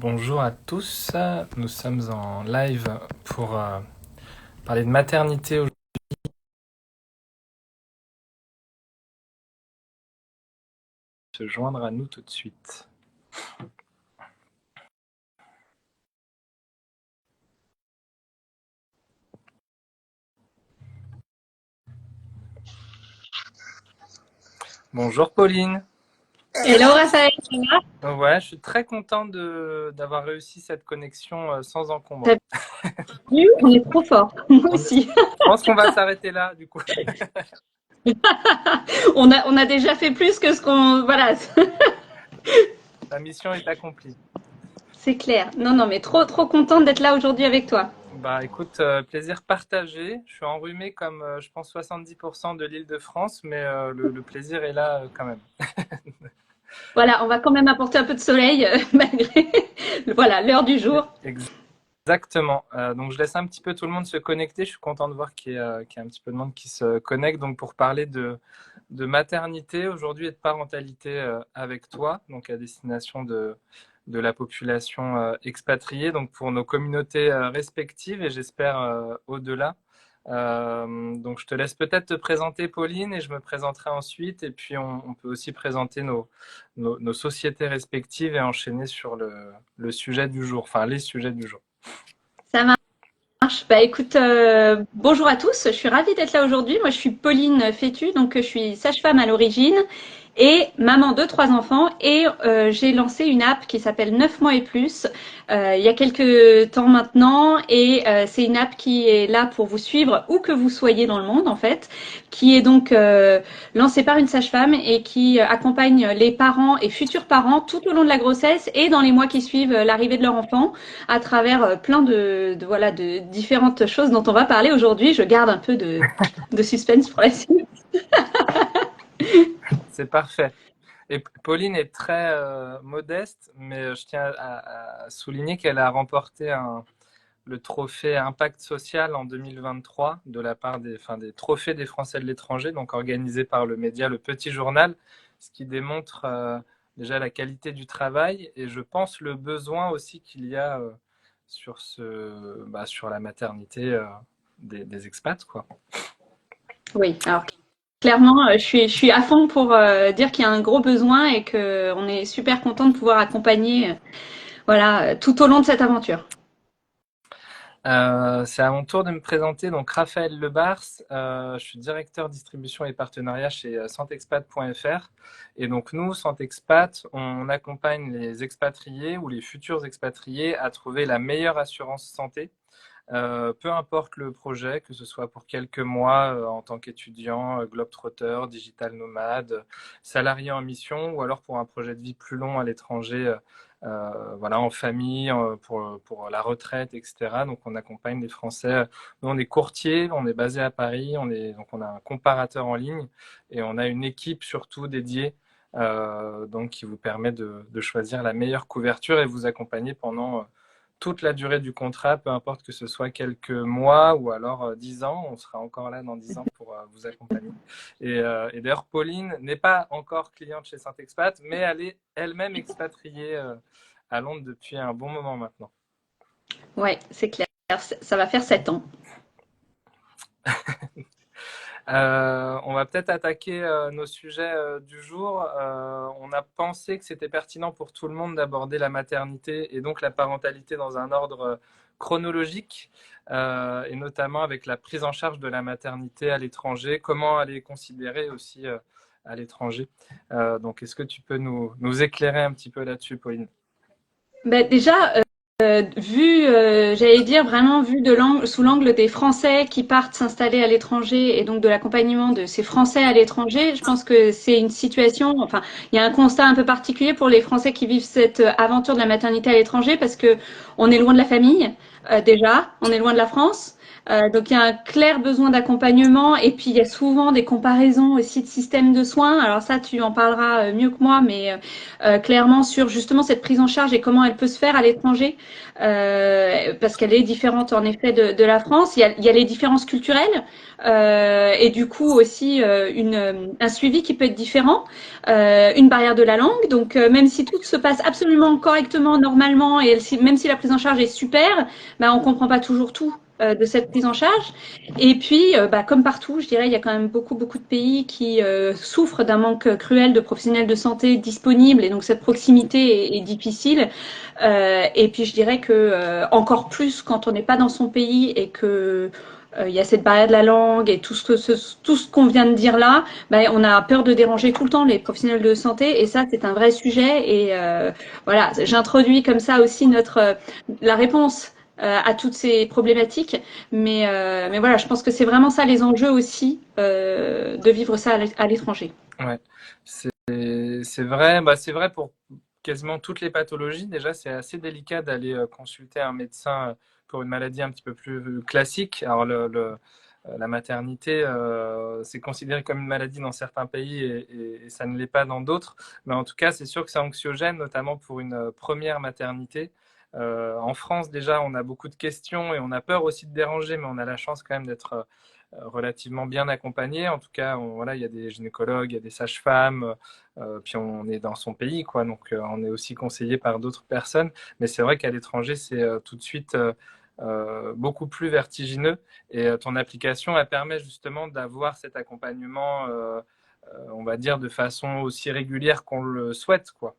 Bonjour à tous, nous sommes en live pour parler de maternité aujourd'hui. Se joindre à nous tout de suite. Bonjour Pauline. Hello Raphaël, ça va? Ouais, je suis très content d'avoir réussi cette connexion sans T'as encombre. vu? On est trop fort. Moi Je aussi. pense qu'on va s'arrêter là du coup. On a déjà fait plus que ce qu'on... Voilà, La mission est accomplie. c'est clair. Non, non, mais trop contente d'être là aujourd'hui avec toi. Bah écoute, plaisir partagé. Je suis enrhumé comme je pense 70% de l'Île-de-France, mais le plaisir est là quand même. Voilà, on va quand même apporter un peu de soleil malgré voilà, l'heure du jour. Exactement. Donc je laisse un petit peu tout le monde se connecter. Je suis content de voir qu'il y a un petit peu de monde qui se connecte. Donc pour parler de maternité aujourd'hui et de parentalité avec toi, donc à destination de la population expatriée, donc pour nos communautés respectives et j'espère au-delà. Donc je te laisse peut-être te présenter Pauline et je me présenterai ensuite et puis on peut aussi présenter nos sociétés respectives et enchaîner sur le sujet du jour, enfin les sujets du jour. Ça marche. Bah écoute, bonjour à tous. Je suis ravie d'être là aujourd'hui. Moi, je suis Pauline Fétu, donc je suis sage-femme à l'origine et maman de 3 enfants. Et j'ai lancé une app qui s'appelle 9 mois et plus il y a quelques temps maintenant. Et c'est une app qui est là pour vous suivre où que vous soyez dans le monde, en fait, qui est donc lancée par une sage-femme et qui accompagne les parents et futurs parents tout au long de la grossesse et dans les mois qui suivent l'arrivée de leur enfant à travers plein voilà, de différentes choses dont on va parler aujourd'hui. Je garde un peu de suspense pour la suite. C'est parfait. Et Pauline est très modeste, mais je tiens à souligner qu'elle a remporté le trophée Impact Social en 2023 de la part des trophées des Français de l'étranger, donc organisé par le média Le Petit Journal, ce qui démontre déjà la qualité du travail et je pense le besoin aussi qu'il y a sur la maternité des expats, quoi. Oui, alors clairement, je suis à fond pour dire qu'il y a un gros besoin et qu'on est super content de pouvoir accompagner voilà, tout au long de cette aventure. C'est à mon tour de me présenter. Donc, Raphaël Lebars, je suis directeur distribution et partenariat chez Santexpat.fr. Et donc, nous, Santexpat, on accompagne les expatriés ou les futurs expatriés à trouver la meilleure assurance santé. Peu importe le projet, que ce soit pour quelques mois en tant qu'étudiant, globetrotter, digital nomade, salarié en mission, ou alors pour un projet de vie plus long à l'étranger, voilà, en famille, pour la retraite, etc. Donc on accompagne les Français. Nous, on est courtier, on est basé à Paris, donc on a un comparateur en ligne et on a une équipe surtout dédiée. Donc qui vous permet de choisir la meilleure couverture et vous accompagner pendant toute la durée du contrat, peu importe que ce soit quelques mois ou alors 10 ans, on sera encore là dans 10 ans pour vous accompagner. Et d'ailleurs, Pauline n'est pas encore cliente chez Saint-Expat, mais elle est elle-même expatriée à Londres depuis un bon moment maintenant. Ouais, c'est clair. Ça va faire 7 ans. On va peut-être attaquer nos sujets du jour. On a pensé que c'était pertinent pour tout le monde d'aborder la maternité et donc la parentalité dans un ordre chronologique, et notamment avec la prise en charge de la maternité à l'étranger, comment elle est considérée aussi à l'étranger. Donc, est-ce que tu peux nous éclairer un petit peu là-dessus, Pauline? Ben, déjà, j'allais dire vraiment vu sous l'angle des Français qui partent s'installer à l'étranger et donc de l'accompagnement de ces Français à l'étranger, je pense que c'est une situation, enfin, il y a un constat un peu particulier pour les Français qui vivent cette aventure de la maternité à l'étranger parce que on est loin de la famille, déjà, on est loin de la France. Donc il y a un clair besoin d'accompagnement et puis il y a souvent des comparaisons aussi de systèmes de soins. Alors ça, tu en parleras mieux que moi, mais clairement sur justement cette prise en charge et comment elle peut se faire à l'étranger, parce qu'elle est différente en effet de la France. Il y a les différences culturelles et du coup aussi un suivi qui peut être différent, une barrière de la langue. Donc même si tout se passe absolument correctement, normalement, et même si la prise en charge est super, bah, on comprend pas toujours tout de cette prise en charge. Et puis, bah, comme partout, je dirais, il y a quand même beaucoup de pays qui souffrent d'un manque cruel de professionnels de santé disponibles, et donc cette proximité est difficile. Et puis, je dirais que encore plus quand on n'est pas dans son pays et que il y a cette barrière de la langue et tout ce qu'on vient de dire là, ben, on a peur de déranger tout le temps les professionnels de santé, et ça c'est un vrai sujet. Et voilà, j'introduis comme ça aussi la réponse à toutes ces problématiques. Mais voilà, je pense que c'est vraiment ça les enjeux aussi de vivre ça à l'étranger. Ouais, c'est vrai, bah, c'est vrai pour quasiment toutes les pathologies. Déjà, c'est assez délicat d'aller consulter un médecin pour une maladie un petit peu plus classique. Alors, la maternité, c'est considéré comme une maladie dans certains pays et ça ne l'est pas dans d'autres. Mais en tout cas, c'est sûr que c'est anxiogène, notamment pour une première maternité. En France, déjà, on a beaucoup de questions et on a peur aussi de déranger, mais on a la chance quand même d'être relativement bien accompagné. En tout cas, voilà, il y a des gynécologues, il y a des sages-femmes, puis on est dans son pays, quoi. Donc, on est aussi conseillé par d'autres personnes. Mais c'est vrai qu'à l'étranger, c'est tout de suite beaucoup plus vertigineux. Et ton application, elle permet justement d'avoir cet accompagnement, on va dire, de façon aussi régulière qu'on le souhaite, quoi.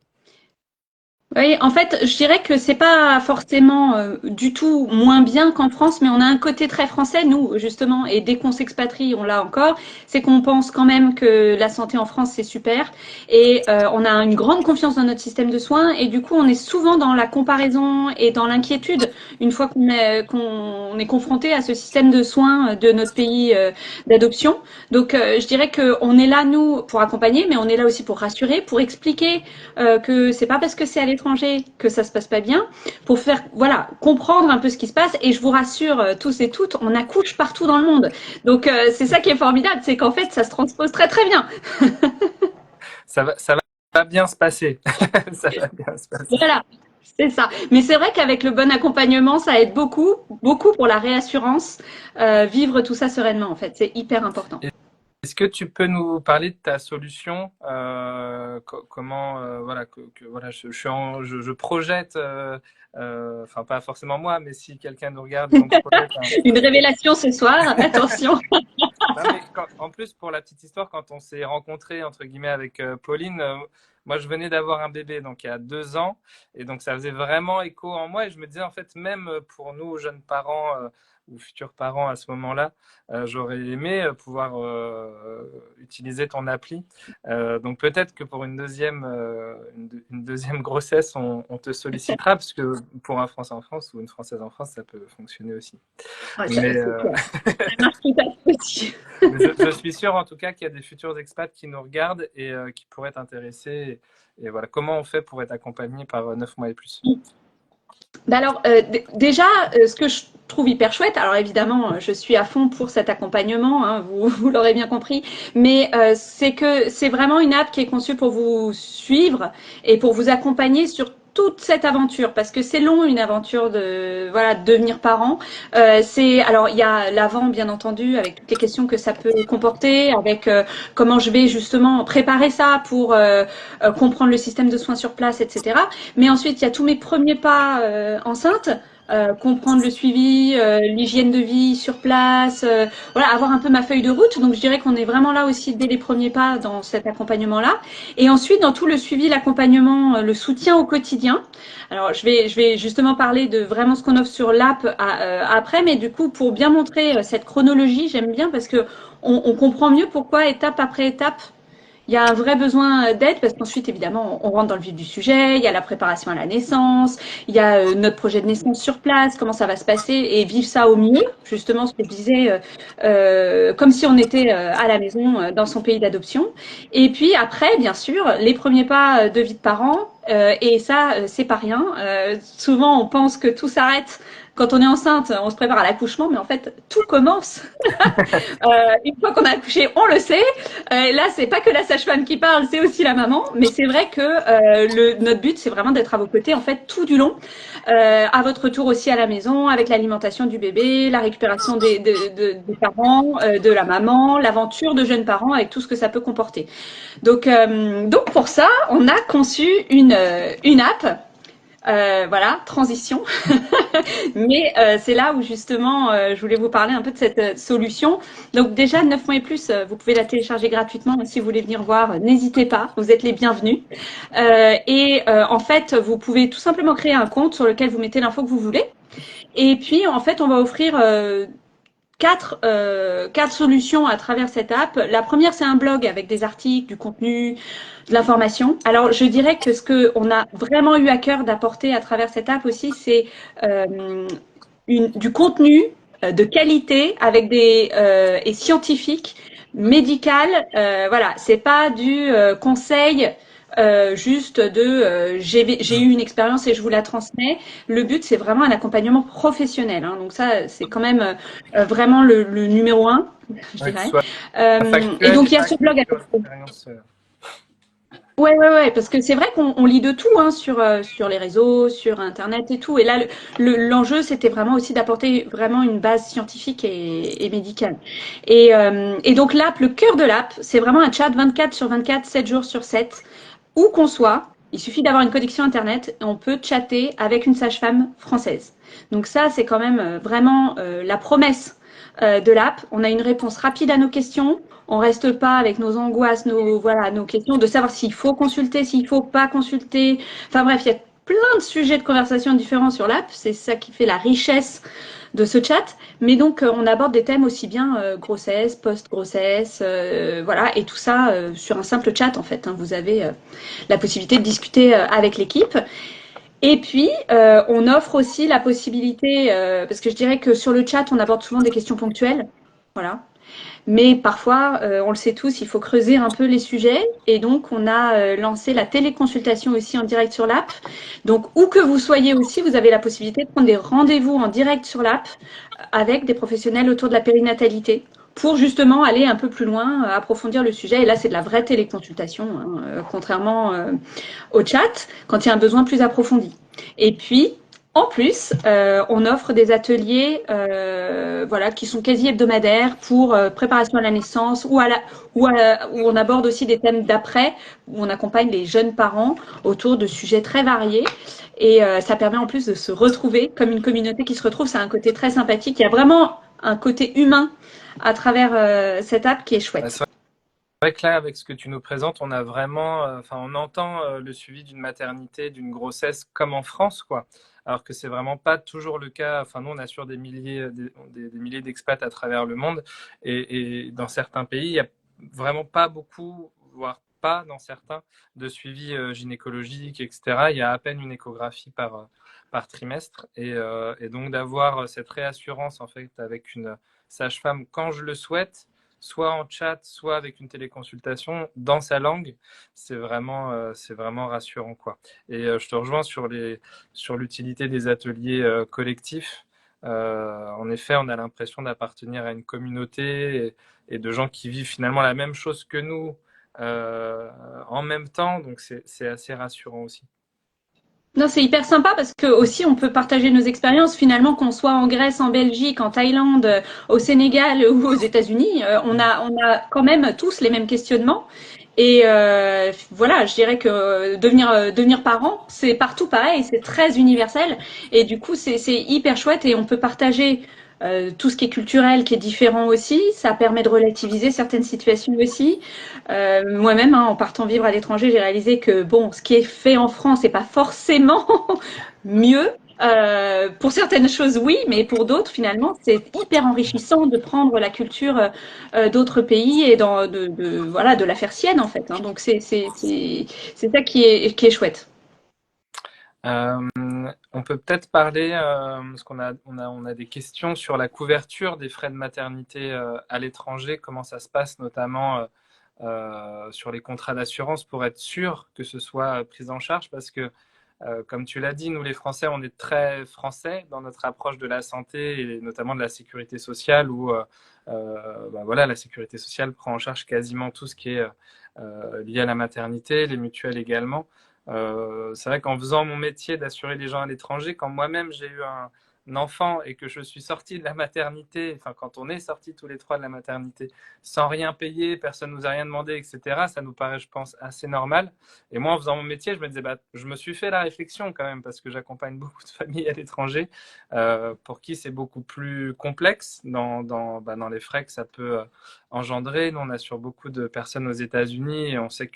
Oui, en fait, je dirais que c'est pas forcément du tout moins bien qu'en France, mais on a un côté très français, nous, justement, et dès qu'on s'expatrie, on l'a encore, c'est qu'on pense quand même que la santé en France, c'est super, et on a une grande confiance dans notre système de soins, et du coup, on est souvent dans la comparaison et dans l'inquiétude une fois qu'on est confronté à ce système de soins de notre pays d'adoption. Donc, je dirais qu'on est là, nous, pour accompagner, mais on est là aussi pour rassurer, pour expliquer que c'est pas parce que c'est à l'étranger que ça se passe pas bien, pour faire voilà comprendre un peu ce qui se passe. Et je vous rassure tous et toutes, on accouche partout dans le monde. Donc c'est ça qui est formidable, c'est qu'en fait ça se transpose très bien. Ça va bien se passer. Ça va bien se passer. Voilà. C'est ça. Mais c'est vrai qu'avec le bon accompagnement, ça aide beaucoup pour la réassurance, vivre tout ça sereinement en fait. C'est hyper important. Est-ce que tu peux nous parler de ta solution comment voilà voilà je projette enfin pas forcément moi mais si quelqu'un nous regarde donc je projette Une révélation ce soir, attention. non, mais en plus pour la petite histoire quand on s'est rencontré entre guillemets avec Pauline moi je venais d'avoir un bébé donc il y a 2 ans et donc ça faisait vraiment écho en moi et je me disais en fait même pour nous jeunes parents ou futurs parents à ce moment-là j'aurais aimé pouvoir utiliser ton appli. Donc peut-être que pour une deuxième grossesse, on te sollicitera, parce que pour un Français en France ou une Française en France, ça peut fonctionner aussi. Ouais, Mais, ça marche tout à fait aussi. mais je suis sûr en tout cas qu'il y a des futurs expats qui nous regardent et qui pourraient être intéressés. Et voilà, comment on fait pour être accompagné par 9 mois et plus? Bah alors, déjà, ce que je trouve hyper chouette, alors évidemment, je suis à fond pour cet accompagnement, hein, vous l'aurez bien compris, mais c'est que c'est vraiment une app qui est conçue pour vous suivre et pour vous accompagner sur toute cette aventure, parce que c'est long une aventure de voilà de devenir parent. Alors il y a l'avant bien entendu avec toutes les questions que ça peut comporter, avec comment je vais justement préparer ça pour comprendre le système de soins sur place, etc. Mais ensuite, il y a tous mes premiers pas enceinte. Comprendre le suivi, l'hygiène de vie sur place, voilà, avoir un peu ma feuille de route. Donc je dirais qu'on est vraiment là aussi dès les premiers pas dans cet accompagnement-là. Et ensuite, dans tout le suivi, l'accompagnement, le soutien au quotidien. Alors je vais justement parler de vraiment ce qu'on offre sur l'app après, mais du coup pour bien montrer cette chronologie, j'aime bien parce que on comprend mieux pourquoi étape après étape il y a un vrai besoin d'aide parce qu'ensuite, évidemment, on rentre dans le vif du sujet. Il y a la préparation à la naissance, il y a notre projet de naissance sur place, comment ça va se passer et vivre ça au mieux. Justement, ce que je disais, comme si on était à la maison dans son pays d'adoption. Et puis après, bien sûr, les premiers pas de vie de parent. Et ça, c'est pas rien. Souvent, on pense que tout s'arrête quand on est enceinte, on se prépare à l'accouchement, mais en fait, tout commence une fois qu'on a accouché, on le sait. Là, c'est pas que la sage-femme qui parle, c'est aussi la maman. Mais c'est vrai que notre but, c'est vraiment d'être à vos côtés, en fait, tout du long. À votre retour aussi à la maison, avec l'alimentation du bébé, la récupération des parents, de la maman, l'aventure de jeunes parents, avec tout ce que ça peut comporter. Donc pour ça, on a conçu une app. Voilà, transition. Mais c'est là où justement, je voulais vous parler un peu de cette solution. Donc déjà, 9 mois et plus, vous pouvez la télécharger gratuitement. Si vous voulez venir voir, n'hésitez pas, vous êtes les bienvenus. En fait, vous pouvez tout simplement créer un compte sur lequel vous mettez l'info que vous voulez. Et puis, en fait, on va offrir quatre solutions à travers cette app. La première, c'est un blog avec des articles, du contenu, de l'information. Alors, je dirais que ce qu'on a vraiment eu à cœur d'apporter à travers cette app aussi, c'est du contenu de qualité avec et scientifique, médical. Voilà, c'est pas du conseil juste de j'ai eu une expérience et je vous la transmets. Le but, c'est vraiment un accompagnement professionnel. Hein. Donc ça, c'est quand même vraiment le numéro un, je Ouais, que ce dirais. soit Et factuel donc et il y a pas ce que blog. sur l'expérience. Ouais, parce que c'est vrai qu'on lit de tout hein, sur les réseaux, sur Internet et tout. Et là, l'enjeu, c'était vraiment aussi d'apporter vraiment une base scientifique et médicale. Et donc l'app, le cœur de l'app, c'est vraiment un chat 24 sur 24, 7 jours sur 7, où qu'on soit. Il suffit d'avoir une connexion Internet et on peut chatter avec une sage-femme française. Donc ça, c'est quand même vraiment la promesse de l'app. On a une réponse rapide à nos questions. On reste pas avec nos angoisses, nos questions de savoir s'il faut consulter, s'il faut pas consulter. Enfin bref, il y a plein de sujets de conversation différents sur l'app. C'est ça qui fait la richesse de ce chat. Mais donc, on aborde des thèmes aussi bien grossesse, post-grossesse, voilà, et tout ça sur un simple chat en fait. Hein. Vous avez la possibilité de discuter avec l'équipe. Et puis, on offre aussi la possibilité, parce que je dirais que sur le chat, on aborde souvent des questions ponctuelles. Voilà. Mais parfois, on le sait tous, il faut creuser un peu les sujets. Et donc, on a lancé la téléconsultation aussi en direct sur l'app. Donc, où que vous soyez aussi, vous avez la possibilité de prendre des rendez-vous en direct sur l'app avec des professionnels autour de la périnatalité pour justement aller un peu plus loin, approfondir le sujet. Et là, c'est de la vraie téléconsultation, hein, contrairement au chat, quand il y a un besoin plus approfondi. Et puis, en plus, on offre des ateliers voilà, qui sont quasi hebdomadaires pour préparation à la naissance où on aborde aussi des thèmes d'après, où on accompagne les jeunes parents autour de sujets très variés. Et ça permet en plus de se retrouver comme une communauté qui se retrouve. C'est un côté très sympathique. Il y a vraiment un côté humain à travers cette app qui est chouette. C'est vrai que là, avec ce que tu nous présentes, on a vraiment, enfin, on entend le suivi d'une maternité, d'une grossesse comme en France, quoi. Alors que c'est vraiment pas toujours le cas. Enfin, nous, on assure des milliers d'expats à travers le monde, et dans certains pays, il y a vraiment pas beaucoup, voire pas dans certains, de suivi gynécologique, etc. Il y a à peine une échographie par trimestre, et donc d'avoir cette réassurance en fait avec une sage-femme quand je le souhaite, soit en chat, soit avec une téléconsultation dans sa langue, c'est vraiment rassurant, quoi. Et je te rejoins sur l'utilité des ateliers collectifs. En effet, on a l'impression d'appartenir à une communauté et de gens qui vivent finalement la même chose que nous en même temps, donc c'est assez rassurant aussi. Non, c'est hyper sympa parce que aussi on peut partager nos expériences finalement qu'on soit en Grèce, en Belgique, en Thaïlande, au Sénégal ou aux États-Unis, on a quand même tous les mêmes questionnements. Et voilà, je dirais que devenir parent, c'est partout pareil, c'est très universel. Et du coup, c'est hyper chouette et on peut partager tout ce qui est culturel, qui est différent aussi. Ça permet de relativiser certaines situations aussi. Moi-même, hein, en partant vivre à l'étranger, j'ai réalisé que bon, ce qui est fait en France n'est pas forcément mieux. Pour certaines choses, oui, mais pour d'autres, finalement, c'est hyper enrichissant de prendre la culture d'autres pays et voilà, de la faire sienne, en fait. Hein. Donc, c'est ça qui est chouette. Euh, on peut peut-être parler, parce on a des questions sur la couverture des frais de maternité à l'étranger, comment ça se passe notamment sur les contrats d'assurance pour être sûr que ce soit pris en charge, parce que Comme tu l'as dit, nous les Français, on est très français dans notre approche de la santé et notamment de la sécurité sociale où voilà, la sécurité sociale prend en charge quasiment tout ce qui est lié à la maternité, les mutuelles également. C'est vrai qu'en faisant mon métier d'assurer les gens à l'étranger, quand moi-même j'ai eu un enfant et que je suis sorti de la maternité, enfin quand on est sortis tous les trois de la maternité sans rien payer, personne nous a rien demandé, etc., ça nous paraît, je pense, assez normal. Et moi, en faisant mon métier, je me disais, bah, je me suis fait la réflexion quand même, parce que j'accompagne beaucoup de familles à l'étranger, pour qui c'est beaucoup plus complexe dans les frais que ça peut engendrer. Nous, on assure beaucoup de personnes aux États-Unis et on sait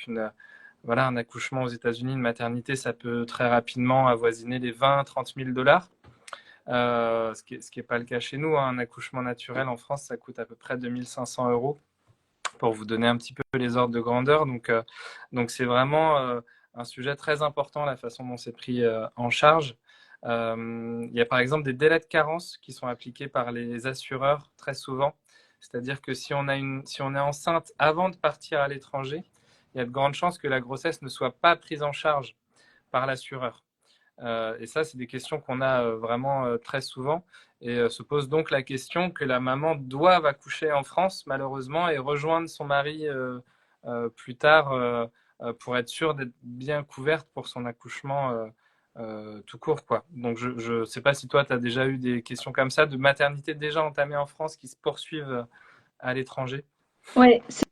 voilà, un accouchement aux États-Unis, une maternité, ça peut très rapidement avoisiner les 20 000 à 30 000 $. Ce qui est pas le cas chez nous, hein. Un accouchement naturel en France, ça coûte à peu près 2 500 € pour vous donner un petit peu les ordres de grandeur. Donc c'est vraiment un sujet très important, la façon dont c'est pris en charge. Il y a par exemple des délais de carence qui sont appliqués par les assureurs très souvent. C'est-à-dire que si on est enceinte avant de partir à l'étranger, il y a de grandes chances que la grossesse ne soit pas prise en charge par l'assureur. Et ça, c'est des questions qu'on a vraiment très souvent. Et se pose donc la question que la maman doive accoucher en France, malheureusement, et rejoindre son mari plus tard pour être sûre d'être bien couverte pour son accouchement tout court, quoi. Donc, je ne sais pas si toi, tu as déjà eu des questions comme ça, de maternité déjà entamée en France qui se poursuivent à l'étranger. Ouais, c'est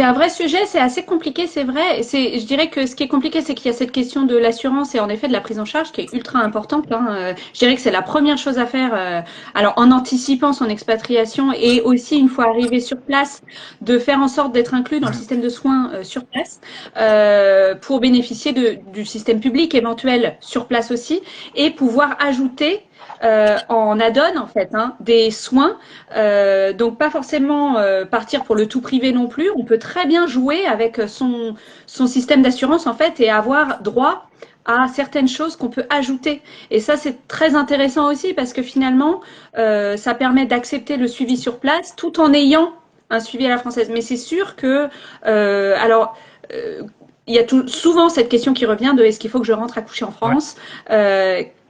un vrai sujet, c'est assez compliqué, c'est vrai. Je dirais que ce qui est compliqué, c'est qu'il y a cette question de l'assurance et en effet de la prise en charge qui est ultra importante, hein. Je dirais que c'est la première chose à faire. Alors en anticipant son expatriation et aussi une fois arrivé sur place, de faire en sorte d'être inclus dans le système de soins sur place pour bénéficier du système public éventuel sur place aussi et pouvoir ajouter en add-on en fait, hein, des soins. Donc pas forcément partir pour le tout privé non plus. On peut très bien jouer avec son système d'assurance en fait et avoir droit à certaines choses qu'on peut ajouter. Et ça, c'est très intéressant aussi parce que finalement, ça permet d'accepter le suivi sur place tout en ayant un suivi à la française. Mais c'est sûr que, il y a souvent cette question qui revient de est-ce qu'il faut que je rentre accoucher en Ouais. France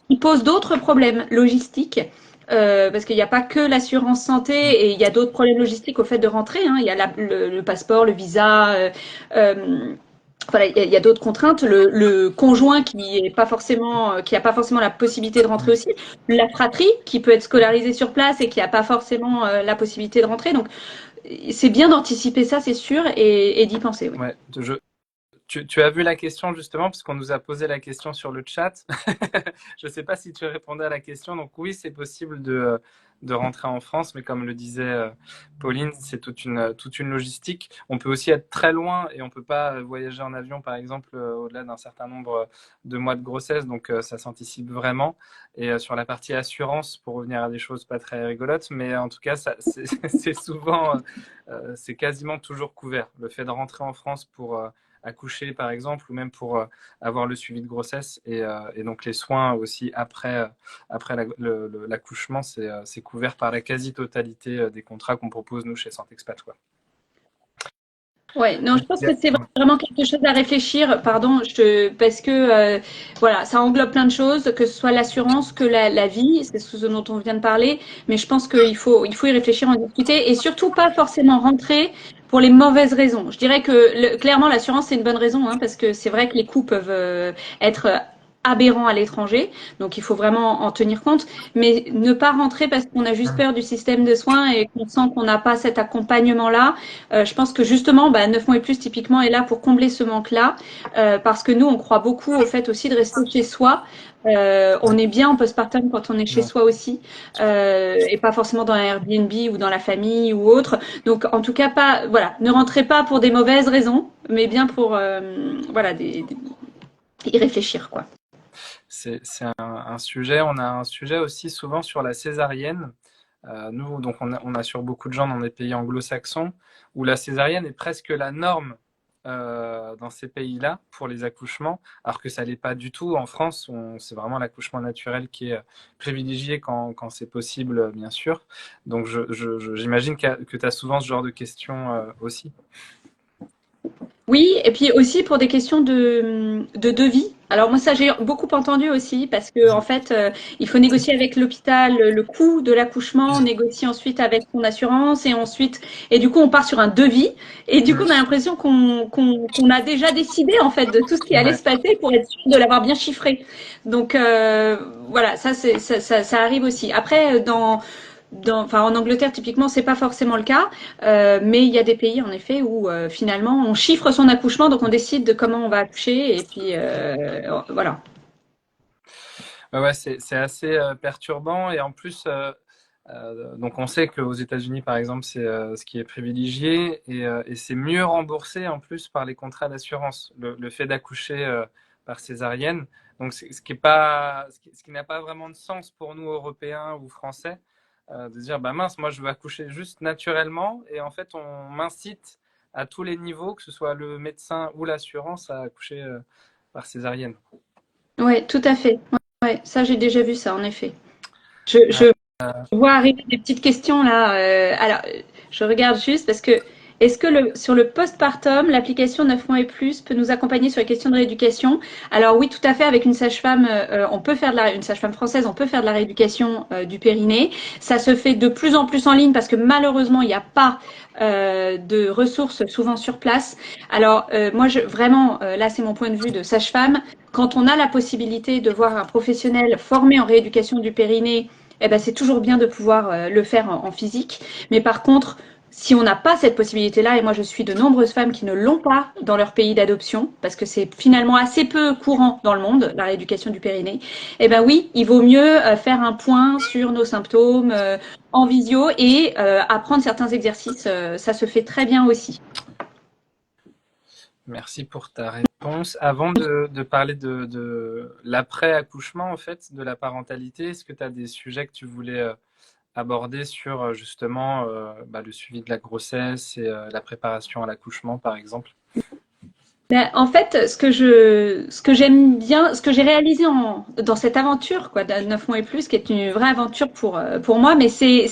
qui pose d'autres problèmes logistiques. Parce qu'il n'y a pas que l'assurance santé et il y a d'autres problèmes logistiques au fait de rentrer, hein. Il y a le passeport, le visa, voilà, il y a d'autres contraintes. Le conjoint qui est pas forcément, qui a pas forcément la possibilité de rentrer aussi. La fratrie qui peut être scolarisée sur place et qui a pas forcément la possibilité de rentrer. Donc c'est bien d'anticiper ça, c'est sûr, et d'y penser. Oui. Ouais, tu as vu la question justement, parce qu'on nous a posé la question sur le chat. Je ne sais pas si tu répondais à la question. Donc oui, c'est possible de rentrer en France, mais comme le disait Pauline, c'est toute une logistique. On peut aussi être très loin et on ne peut pas voyager en avion, par exemple, au-delà d'un certain nombre de mois de grossesse. Donc ça s'anticipe vraiment. Et sur la partie assurance, pour revenir à des choses pas très rigolotes, mais en tout cas, c'est souvent, c'est quasiment toujours couvert. Le fait de rentrer en France pour accoucher par exemple, ou même pour avoir le suivi de grossesse et donc les soins aussi après l'accouchement, c'est couvert par la quasi-totalité des contrats qu'on propose nous chez Santexpat, quoi. Ouais, non, je pense que Yeah. c'est vraiment quelque chose à réfléchir, pardon, parce que voilà, ça englobe plein de choses, que ce soit l'assurance, que la vie, c'est ce dont on vient de parler, mais je pense qu'il faut y réfléchir, en discuter, et surtout pas forcément rentrer pour les mauvaises raisons. Je dirais que clairement l'assurance c'est une bonne raison, hein, parce que c'est vrai que les coûts peuvent être aberrants à l'étranger, donc il faut vraiment en tenir compte, mais ne pas rentrer parce qu'on a juste peur du système de soins et qu'on sent qu'on n'a pas cet accompagnement-là. Je pense que justement, 9 mois et plus typiquement est là pour combler ce manque-là, parce que nous, on croit beaucoup au fait aussi de rester chez soi. On est bien en postpartum quand on est chez Ouais. soi aussi, et pas forcément dans un Airbnb ou dans la famille ou autre. Donc, en tout cas, pas, voilà, ne rentrez pas pour des mauvaises raisons, mais bien pour, voilà, y réfléchir, quoi. C'est un sujet. On a un sujet aussi souvent sur la césarienne. Nous, donc, on assure beaucoup de gens dans des pays anglo-saxons où la césarienne est presque la norme dans ces pays-là pour les accouchements, alors que ça l'est pas du tout. En France, c'est vraiment l'accouchement naturel qui est privilégié quand c'est possible, bien sûr. Donc, j'imagine que tu as souvent ce genre de questions aussi. Oui, et puis aussi pour des questions de devis. Alors moi ça j'ai beaucoup entendu aussi parce que en fait il faut négocier avec l'hôpital le coût de l'accouchement, on négocie ensuite avec son assurance et du coup on part sur un devis et du coup on a l'impression qu'on a déjà décidé en fait de tout ce qui allait Ouais. se passer pour être sûr de l'avoir bien chiffré. Donc voilà, ça arrive aussi. Après enfin, en Angleterre, typiquement, c'est pas forcément le cas, mais il y a des pays, en effet, où finalement, on chiffre son accouchement, donc on décide de comment on va accoucher, et puis voilà. Ouais, c'est assez perturbant et en plus, donc on sait qu'aux États-Unis, par exemple, c'est ce qui est privilégié et c'est mieux remboursé en plus par les contrats d'assurance, le fait d'accoucher par césarienne. Donc ce qui est pas, ce qui n'a pas vraiment de sens pour nous Européens ou Français, de dire bah mince, moi je veux accoucher juste naturellement et en fait on m'incite à tous les niveaux, que ce soit le médecin ou l'assurance, à accoucher par césarienne. Ouais, tout à fait. Ouais, ça, j'ai déjà vu ça, en effet. Euh, Je vois arriver des petites questions là. Alors, je regarde juste parce que est-ce que sur le postpartum, l'application 9 mois et plus peut nous accompagner sur les questions de rééducation? Alors oui, tout à fait. Avec une sage-femme, on peut faire une sage-femme française, on peut faire de la rééducation du périnée. Ça se fait de plus en plus en ligne parce que malheureusement, il n'y a pas de ressources souvent sur place. Alors moi, vraiment, là, c'est mon point de vue de sage-femme. Quand on a la possibilité de voir un professionnel formé en rééducation du périnée, eh ben, c'est toujours bien de pouvoir le faire en physique. Mais par contre, si on n'a pas cette possibilité-là, et moi je suis de nombreuses femmes qui ne l'ont pas dans leur pays d'adoption, parce que c'est finalement assez peu courant dans le monde, la rééducation du périnée, eh ben oui, il vaut mieux faire un point sur nos symptômes en visio et apprendre certains exercices. Ça se fait très bien aussi. Merci pour ta réponse. Avant de parler de l'après-accouchement, en fait, de la parentalité, est-ce que tu as des sujets que tu voulais aborder sur justement bah, le suivi de la grossesse et la préparation à l'accouchement, par exemple? Ben, en fait, ce que j'aime bien, ce que j'ai réalisé dans cette aventure, quoi, de 9 mois et plus, qui est une vraie aventure pour moi, mais c'est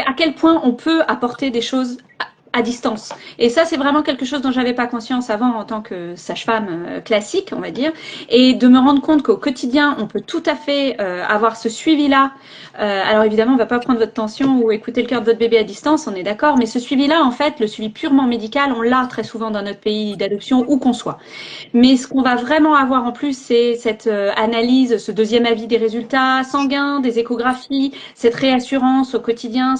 à quel point on peut apporter des choses à distance. Et ça, c'est vraiment quelque chose dont j'avais pas conscience avant en tant que sage-femme classique, on va dire, et de me rendre compte qu'au quotidien, on peut tout à fait avoir ce suivi-là. Alors évidemment, on va pas prendre votre tension ou écouter le cœur de votre bébé à distance, on est d'accord, mais ce suivi-là, en fait, le suivi purement médical, on l'a très souvent dans notre pays d'adoption, où qu'on soit. Mais ce qu'on va vraiment avoir en plus, c'est cette analyse, ce deuxième avis des résultats sanguins, des échographies, cette réassurance au quotidien.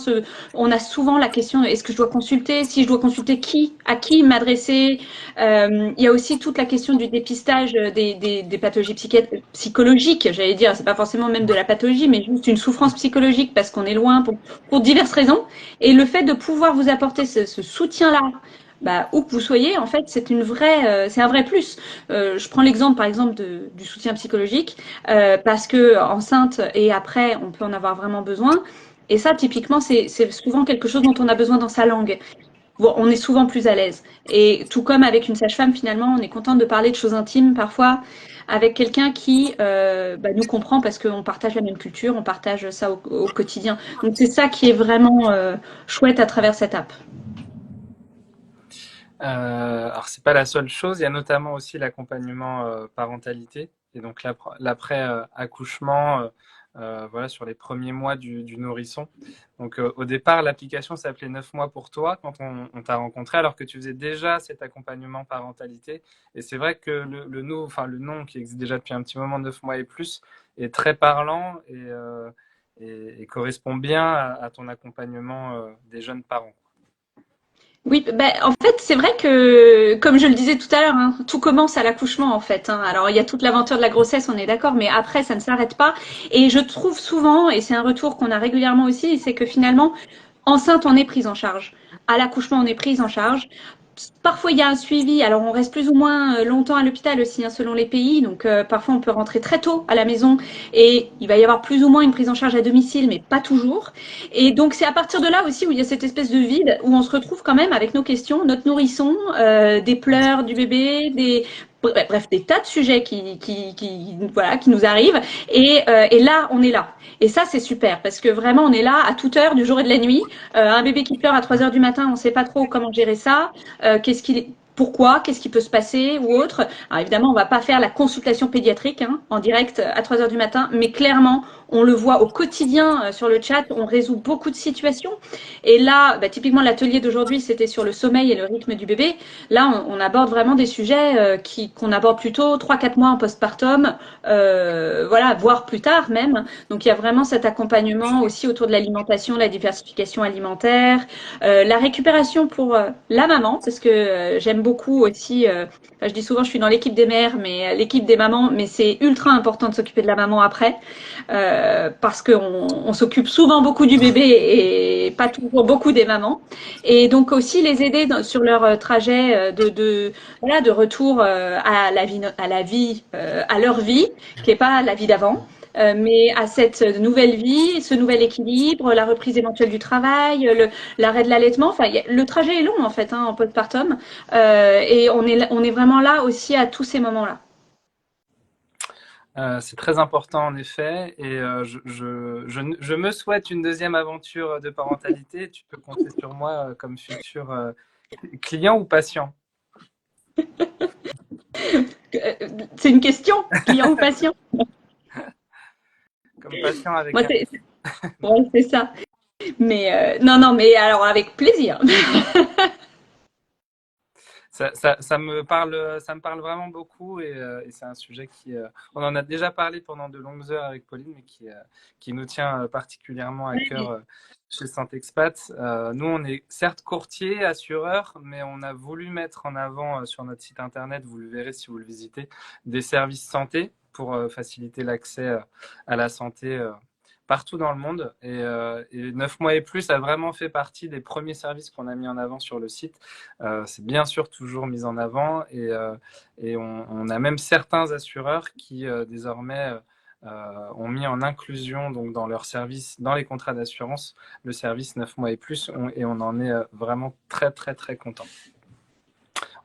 On a souvent la question, est-ce que je dois consulter? Si je dois consulter qui? À qui m'adresser? Il y a aussi toute la question du dépistage des pathologies psychologiques, j'allais dire. C'est pas forcément même de la pathologie, mais juste une souffrance psychologique parce qu'on est loin pour diverses raisons. Et le fait de pouvoir vous apporter ce soutien-là, bah, où que vous soyez, en fait, c'est un vrai plus. Je prends l'exemple, par exemple, du soutien psychologique, parce que enceinte et après, on peut en avoir vraiment besoin. Et ça, typiquement, c'est souvent quelque chose dont on a besoin dans sa langue. Bon, on est souvent plus à l'aise. Et tout comme avec une sage-femme, finalement, on est contente de parler de choses intimes parfois avec quelqu'un qui bah, nous comprend parce qu'on partage la même culture, on partage ça au quotidien. Donc c'est ça qui est vraiment chouette à travers cette app. Alors, c'est pas la seule chose. Il y a notamment aussi l'accompagnement parentalité et donc l'après-accouchement, voilà, sur les premiers mois du nourrisson. Donc, au départ, l'application s'appelait 9 mois pour toi quand on t'a rencontré, alors que tu faisais déjà cet accompagnement parentalité. Et c'est vrai que enfin, le nom qui existe déjà depuis un petit moment, 9 mois et plus, est très parlant et correspond bien à ton accompagnement des jeunes parents. Oui, ben, en fait, c'est vrai que, comme je le disais tout à l'heure, hein, tout commence à l'accouchement, en fait. Hein. Alors, il y a toute l'aventure de la grossesse, on est d'accord, mais après, ça ne s'arrête pas. Et je trouve souvent, et c'est un retour qu'on a régulièrement aussi, c'est que finalement, enceinte, on est prise en charge. À l'accouchement, on est prise en charge. Parfois, il y a un suivi. Alors, on reste plus ou moins longtemps à l'hôpital aussi, hein, selon les pays. Donc, parfois, on peut rentrer très tôt à la maison et il va y avoir plus ou moins une prise en charge à domicile, mais pas toujours. Et donc, c'est à partir de là aussi où il y a cette espèce de vide où on se retrouve quand même avec nos questions, notre nourrisson, des pleurs du bébé, bref, des tas de sujets voilà, qui nous arrivent. Et là, on est là. Et ça, c'est super parce que vraiment, on est là à toute heure du jour et de la nuit. Un bébé qui pleure à 3 heures du matin, on ne sait pas trop comment gérer ça. Pourquoi, qu'est-ce qui peut se passer ou autre. Alors évidemment, on va pas faire la consultation pédiatrique en direct à 3 heures du matin, mais clairement, on le voit au quotidien sur le chat, on résout beaucoup de situations. Et là, typiquement, l'atelier d'aujourd'hui, c'était sur le sommeil et le rythme du bébé. Là, on aborde vraiment des sujets qu'on aborde plutôt 3-4 mois en postpartum, voilà, voire plus tard même. Donc, il y a vraiment cet accompagnement aussi autour de l'alimentation, la diversification alimentaire, la récupération pour la maman, parce que j'aime beaucoup aussi, je dis souvent je suis dans l'équipe des mères, mais l'équipe des mamans, mais c'est ultra important de s'occuper de la maman après, parce qu'on s'occupe souvent beaucoup du bébé et pas toujours beaucoup des mamans. Et donc aussi les aider sur leur trajet voilà, de retour à la vie, à leur vie, qui n'est pas la vie d'avant. Mais à cette nouvelle vie, ce nouvel équilibre, la reprise éventuelle du travail, l'arrêt de l'allaitement. Enfin, le trajet est long en fait en postpartum, et on est vraiment là aussi à tous ces moments-là. C'est très important en effet, et je me souhaite une deuxième aventure de parentalité. Tu peux compter sur moi comme futur client ou patient? C'est une question, client ou patient? Comme patient avec Moi, un. c'est ça. Mais non, non, mais alors avec plaisir. Ça me parle vraiment beaucoup, et c'est un sujet on en a déjà parlé pendant de longues heures avec Pauline, mais qui nous tient particulièrement à cœur chez Santexpat. Nous, on est certes courtier, assureur, mais on a voulu mettre en avant sur notre site internet, vous le verrez si vous le visitez, des services santé pour faciliter l'accès à la santé partout dans le monde. Et 9 mois et plus a vraiment fait partie des premiers services qu'on a mis en avant sur le site. C'est bien sûr toujours mis en avant, et on a même certains assureurs qui désormais ont mis en inclusion donc dans leur service, dans les contrats d'assurance, le service 9 mois et plus, et on en est vraiment très très très content.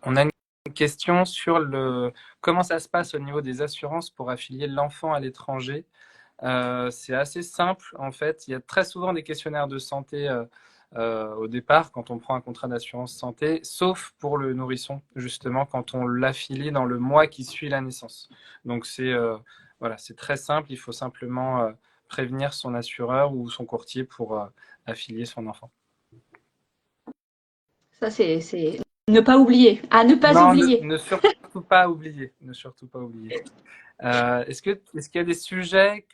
On a une question sur comment ça se passe au niveau des assurances pour affilier l'enfant à l'étranger. C'est assez simple en fait. Il y a très souvent des questionnaires de santé au départ quand on prend un contrat d'assurance santé, sauf pour le nourrisson, justement, quand on l'affilie dans le mois qui suit la naissance. Donc voilà, c'est très simple. Il faut simplement prévenir son assureur ou son courtier pour affilier son enfant. Ça, c'est ne pas oublier. À ne pas Non, oublier. ne surtout pas oublier. Ne surtout pas oublier. Est-ce qu'il y a des sujets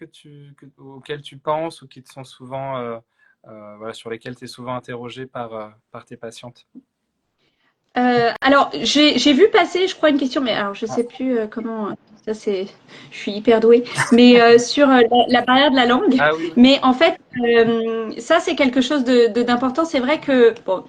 auxquels tu penses ou qui te sont souvent, voilà, sur lesquels tu es souvent interrogé par tes patientes? Alors, j'ai vu passer, je crois, une question, mais alors je sais plus comment. Ça, je suis hyper douée. Mais sur la barrière de la langue. Ah oui, Mais en fait, ça, c'est quelque chose d'important. C'est vrai que bon,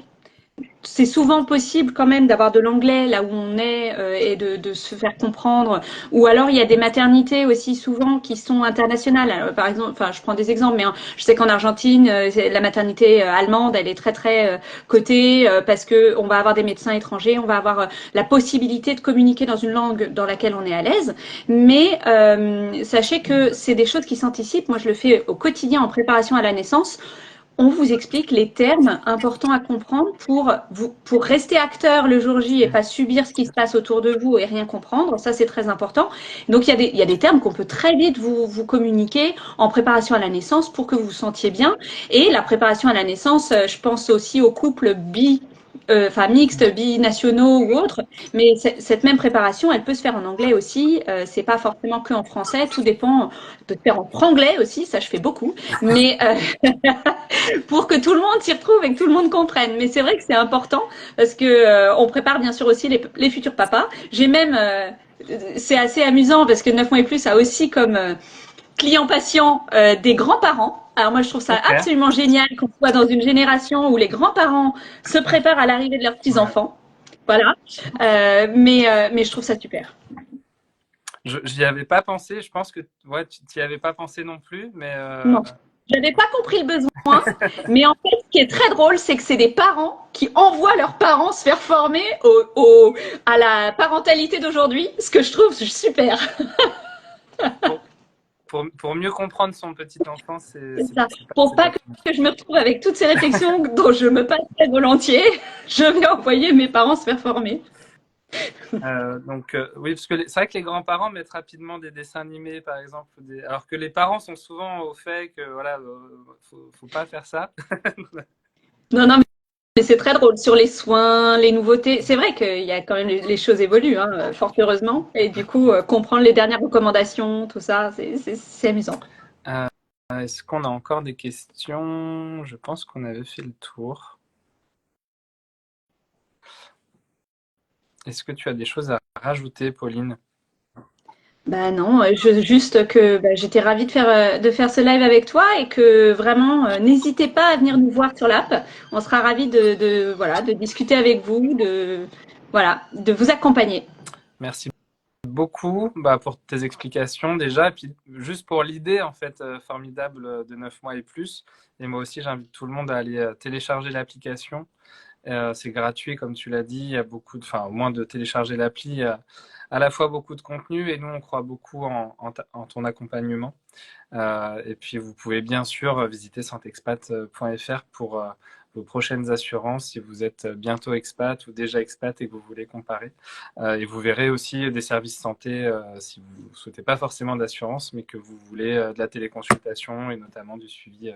c'est souvent possible quand même d'avoir de l'anglais là où on est et de se faire comprendre. Ou alors il y a des maternités aussi souvent qui sont internationales. Alors, par exemple, enfin je prends des exemples, mais je sais qu'en Argentine, la maternité allemande, elle est très très cotée parce que on va avoir des médecins étrangers, on va avoir la possibilité de communiquer dans une langue dans laquelle on est à l'aise. Mais sachez que c'est des choses qui s'anticipent. Moi, je le fais au quotidien en préparation à la naissance. On vous explique les termes importants à comprendre pour rester acteur le jour J et pas subir ce qui se passe autour de vous et rien comprendre. Ça, c'est très important. Donc, il y a des termes qu'on peut très vite vous communiquer en préparation à la naissance pour que vous vous sentiez bien. Et la préparation à la naissance, je pense aussi aux couples enfin mixtes, binationaux ou autres. Mais cette même préparation, elle peut se faire en anglais aussi. C'est pas forcément que en français. Tout dépend. Elle peut se faire en franglais aussi. Ça, je fais beaucoup. Mais pour que tout le monde s'y retrouve et que tout le monde comprenne. Mais c'est vrai que c'est important parce que on prépare bien sûr aussi les futurs papas. J'ai même, c'est assez amusant parce que 9 mois et plus a aussi comme client patient des grands-parents. Alors moi je trouve ça ok. absolument génial qu'on soit dans une génération où les grands-parents se préparent à l'arrivée de leurs Ouais. petits-enfants. Voilà. Mais je trouve ça super. J'y avais pas pensé. Je pense que ouais, tu n'y avais pas pensé non plus, mais Non. j'avais pas compris le besoin, mais en fait, ce qui est très drôle, c'est que c'est des parents qui envoient leurs parents se faire former à la parentalité d'aujourd'hui, ce que je trouve super. Pour, pour mieux comprendre son petit enfant, C'est ça. Pour c'est pas que pertinent. je me retrouve avec toutes ces réflexions dont je me passerais volontiers, je vais envoyer mes parents se faire former. Oui, parce que c'est vrai que les grands-parents mettent rapidement des dessins animés, par exemple, alors que les parents sont souvent au fait que voilà, faut pas faire ça. Non, non, mais c'est très drôle sur les soins, les nouveautés. C'est vrai qu'il y a quand même les choses évoluent, hein, fort heureusement. Et du coup, comprendre les dernières recommandations, tout ça, c'est amusant. Euh, Est-ce qu'on a encore des questions? Je pense qu'on avait fait le tour. Est-ce que tu as des choses à rajouter, Pauline? Bah non, juste que bah, j'étais ravie de faire ce live avec toi et que vraiment, n'hésitez pas à venir nous voir sur l'app. On sera ravis voilà, de discuter avec vous, voilà, de vous accompagner. Merci beaucoup pour tes explications déjà, et puis juste pour l'idée en fait formidable de 9 mois et plus. Et moi aussi, j'invite tout le monde à aller télécharger l'application. C'est gratuit, comme tu l'as dit. Il y a au moins de télécharger l'appli, il y a à la fois beaucoup de contenu et nous, on croit beaucoup en ton accompagnement. Et puis, vous pouvez bien sûr visiter santexpat.fr pour vos prochaines assurances si vous êtes bientôt expat ou déjà expat et que vous voulez comparer. Et vous verrez aussi des services santé si vous ne souhaitez pas forcément d'assurance, mais que vous voulez de la téléconsultation et notamment du suivi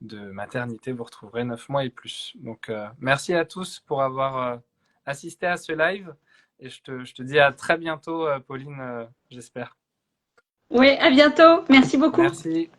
de maternité. Vous retrouverez 9 mois et plus. Donc, merci à tous pour avoir assisté à ce live. Et je te dis à très bientôt, Pauline, j'espère. Oui, à bientôt. Merci beaucoup. Merci.